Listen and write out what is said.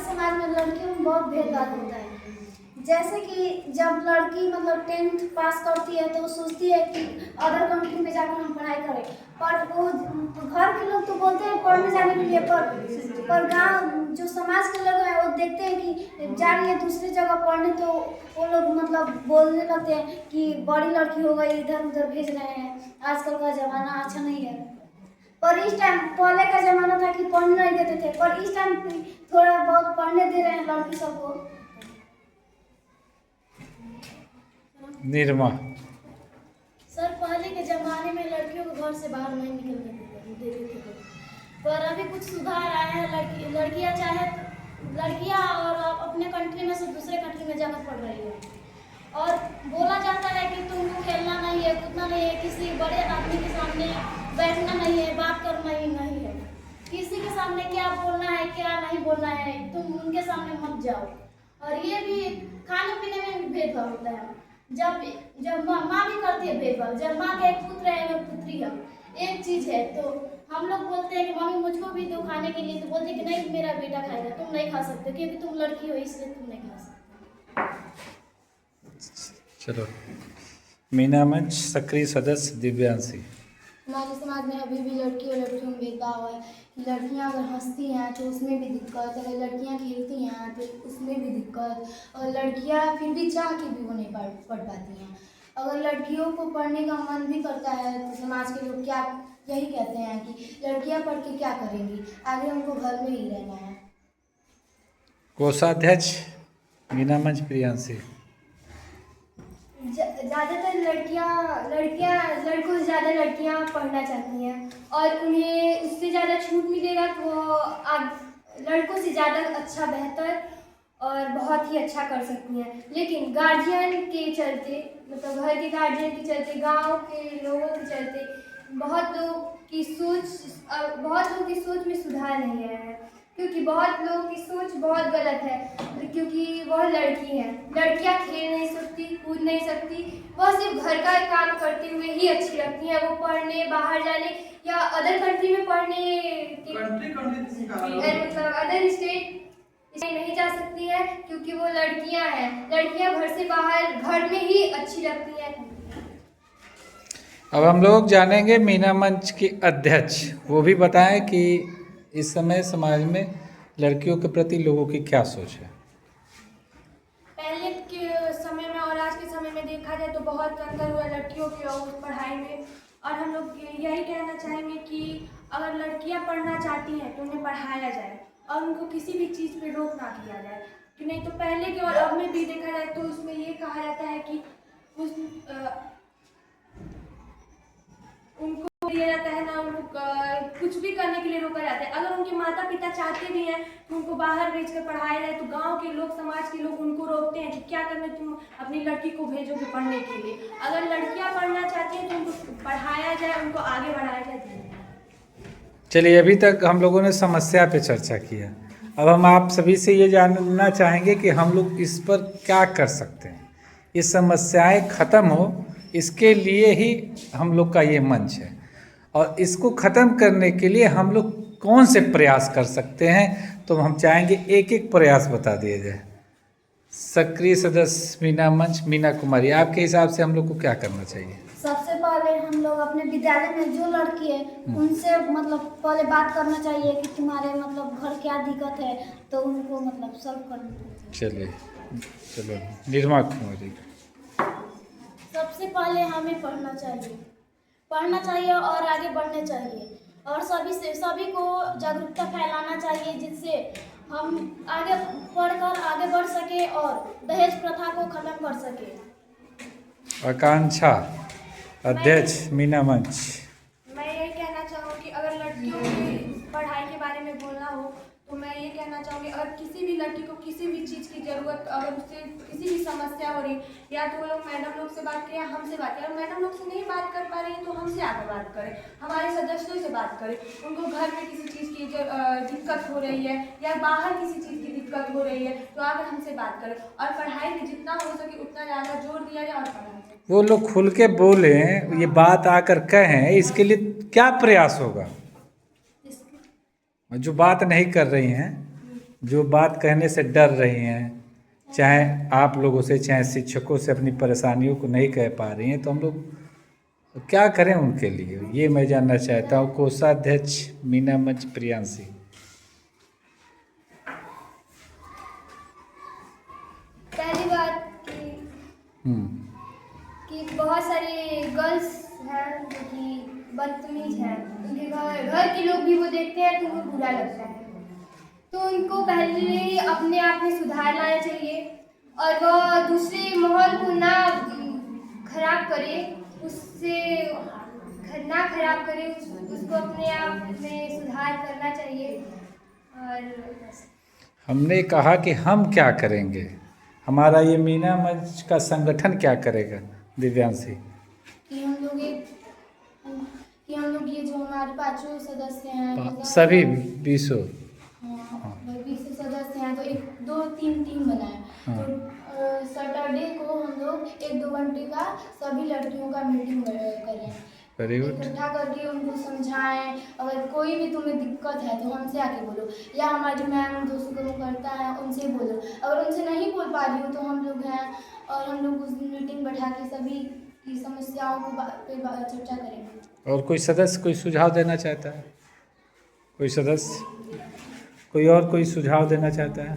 समाज में लड़कियों में बहुत भेदभाव होता है। जैसे कि जब लड़की मतलब 10th पास करती है तो वो सोचती है कि अदर कंट्री में जाकर हम पढ़ाई करें, पर वो घर के लोग तो बोलते हैं पढ़ने जाने के लिए, पर गांव जो समाज के लोग हैं वो देखते हैं कि जा रही है दूसरी जगह पढ़ने, तो वो लोग मतलब बोलने लगते हैं कि बड़ी लड़की हो गई, इधर उधर भेज रहे हैं, आजकल का ज़माना अच्छा नहीं है। पर इस टाइम पहले का ज़माना था कि पढ़ने नहीं देते थे, पर इस टाइम थोड़ा बहुत पढ़ने दे रहे हैं लड़की सबको। निर्मा सर, पहले के ज़माने में लड़कियों को घर से बाहर नहीं निकलने देते थे, पर अभी कुछ सुधार आया है। लड़कियां और अपने कंट्री में से दूसरे कंट्री में जाकर पढ़ रही है, और बोला जाता है कि तुमको खेलना नहीं है, कूदना नहीं है, किसी बड़े आदमी के सामने बैठना नहीं है, बात करना ही नहीं है, किसी के सामने क्या बोलना है क्या नहीं बोलना है, तुम उनके सामने मत जाओ। और ये भी खाने पीने में भी भेदभाव होता है। जब माँ भी करती है भेदभाव, जब माँ का एक पुत्र है एक पुत्री है, एक चीज है, तो हम लोग बोलते हैं कि मम्मी मुझको भी दो खाने के लिए, तो बोलते हैं कि नहीं मेरा बेटा खाएगा, तुम नहीं खा सकते क्योंकि तुम लड़की हो इसलिए तुम नहीं खा सकते। चलो, मीना मंच सक्रिय सदस्य दिव्यांशी। हमारे समाज में अभी भी लड़की और लड़कियों में भेदभाव है। लड़कियां अगर हंसती हैं तो उसमें भी दिक्कत, अगर लड़कियां खेलती हैं तो उसमें भी दिक्कत, और लड़कियां फिर भी चाह के भी वो नहीं पढ़ पाती हैं। अगर लड़कियों को पढ़ने का मन भी करता है तो समाज के लोग क्या यही कहते हैं कि लड़कियां पढ़ के क्या करेंगी, आगे उनको घर में ही रहना है। कोषाध्यक्ष मीना मंच प्रियांशी। ज़्यादातर लड़कों से ज़्यादा लड़कियां पढ़ना चाहती हैं, और उन्हें उससे ज़्यादा छूट मिलेगा तो वो लड़कों से ज़्यादा अच्छा, बेहतर और बहुत ही अच्छा कर सकती हैं। लेकिन गार्जियन के चलते, मतलब घर के गार्जियन के चलते, गांव के लोगों के चलते बहुत लोग की सोच में सुधार नहीं आया है, क्योंकि बहुत लोगों की सोच बहुत गलत है, क्योंकि वह लड़की हैं। लड़कियां खेल नहीं सकती, कूद नहीं सकती, वह सिर्फ घर का काम करते हुए ही अच्छी लगती हैं। वो पढ़ने बाहर जाने या अदर कंट्री में पढ़ने मतलब अदर स्टेट नहीं जा सकती है, क्योंकि वो लड़कियां हैं। लड़कियां घर से बाहर घर में ही अच्छी लगती हैं। अब हम लोग जानेंगे मीना मंच की अध्यक्ष, वो भी बताएं कि इस समय समाज में लड़कियों के प्रति लोगों की क्या सोच है। पहले के समय में और आज के समय में देखा जाए तो बहुत अंतर हुआ लड़कियों की और पढ़ाई में, और हम लोग यही कहना चाहेंगे कि अगर लड़कियां पढ़ना चाहती हैं तो उन्हें पढ़ाया जाए और उनको किसी भी चीज़ पे रोक ना किया जाए, कि नहीं तो पहले के और अब में भी देखा जाए तो उसमें ये कहा जाता है कि उनको दिया जाता है ना, उनको कुछ भी करने के लिए रोका जाता है। अगर उनके माता पिता चाहते भी हैं तो उनको बाहर भेजकर पढ़ाया जाए, तो गांव के लोग, समाज के लोग उनको रोकते हैं कि क्या करने तुम अपनी लड़की को भेजोगे पढ़ने के लिए। अगर लड़कियां पढ़ना चाहती हैं तो उनको पढ़ाया जाए, उनको आगे बढ़ाया जाए। चलिए, अभी तक हम लोगों ने समस्या पे चर्चा किया, अब हम आप सभी से ये जानना चाहेंगे कि हम लोग इस पर क्या कर सकते हैं, ये समस्याएं ख़त्म हो, इसके लिए ही हम लोग का ये मंच है, और इसको ख़त्म करने के लिए हम लोग कौन से प्रयास कर सकते हैं, तो हम चाहेंगे एक एक प्रयास बता दिया जाए। सक्रिय सदस्य मीना मंच मीना कुमारी, आपके हिसाब से हम लोग को क्या करना चाहिए? सबसे पहले हम लोग अपने विद्यालय में जो लड़की है उनसे मतलब पहले बात करना चाहिए कि तुम्हारे मतलब घर क्या दिक्कत है, तो उनको मतलब सॉल्व करना चाहिए। चलो निर्मा कुमारी। सबसे पहले हमें पढ़ना चाहिए और आगे बढ़ना चाहिए, और सभी को जागरूकता फैलाना चाहिए, जिससे हम आगे पढ़कर आगे बढ़ सके और दहेज प्रथा को खत्म कर सके। आकांक्षा अध्यक्ष मीना मंच। मैं यही कहना चाहूँगी कि अगर लड़कियों की पढ़ाई के बारे में बोलना हो तो मैं ये कहना चाहूँगी, अगर किसी भी लड़की को किसी भी चीज़ की ज़रूरत, अगर उससे किसी भी समस्या हो रही, या तो वो लोग मैडम लोग से बात करें या हमसे बात करें। अगर मैडम लोग से नहीं बात कर पा रही हैं तो हमसे आकर बात करें, हमारे सदस्यों से बात करें। उनको घर में किसी चीज़ की दिक्कत हो रही है या बाहर किसी चीज़ की दिक्कत हो रही है तो आकर हमसे बात करें, और पढ़ाई में जितना हो सके उतना ज़्यादा जोर दिया जाए और पढ़ाई। वो लोग खुल के बोले, ये बात आकर कहें, इसके लिए क्या प्रयास होगा? जो बात नहीं कर रही हैं जो बात कहने से डर रही हैं, चाहे आप लोगों से चाहे शिक्षकों से अपनी परेशानियों को नहीं कह पा रही हैं, तो हम लोग क्या करें उनके लिए, ये मैं जानना चाहता हूँ। कोषाध्यक्ष मीना मंच प्रियांशी। पहली बात कि बहुत सारे गर्ल्स हैं जो कि बदतमीज हैं, उनके घर के लोग भी वो देखते हैं तो उनको बुरा लगता है। तो उनको पहले अपने आप में सुधार लाना चाहिए और वो दूसरे माहौल को ना खराब करे, उससे ना खराब करे, उसको अपने आप में सुधार करना चाहिए। और हमने कहा कि हम क्या करेंगे, हमारा ये मीना मंच का संगठन क्या करेगा दिव्यांशी? कि हम लोग ये जो हमारे पांचों सदस्य हैं, सभी 20 20 सदस्य हैं, तो 1-2-3 टीम बनाए। तो सैटरडे को हम लोग 1-2 घंटे का सभी लड़कियों का मीटिंग करें, वेरी गुड। इकट्ठा करके उनको समझाएं। अगर कोई भी तुम्हें दिक्कत है तो हमसे आके बोलो, या हमारी मैम जो सुगम करता है उनसे बोलो। अगर उनसे नहीं बोल पा रही हो तो हम लोग हैं और हम लोग उस मीटिंग बैठा के सभी की समस्याओं को पे चर्चा करेंगे। और कोई सदस्य कोई सुझाव देना चाहता है? कोई सदस्य कोई और कोई सुझाव देना चाहता है?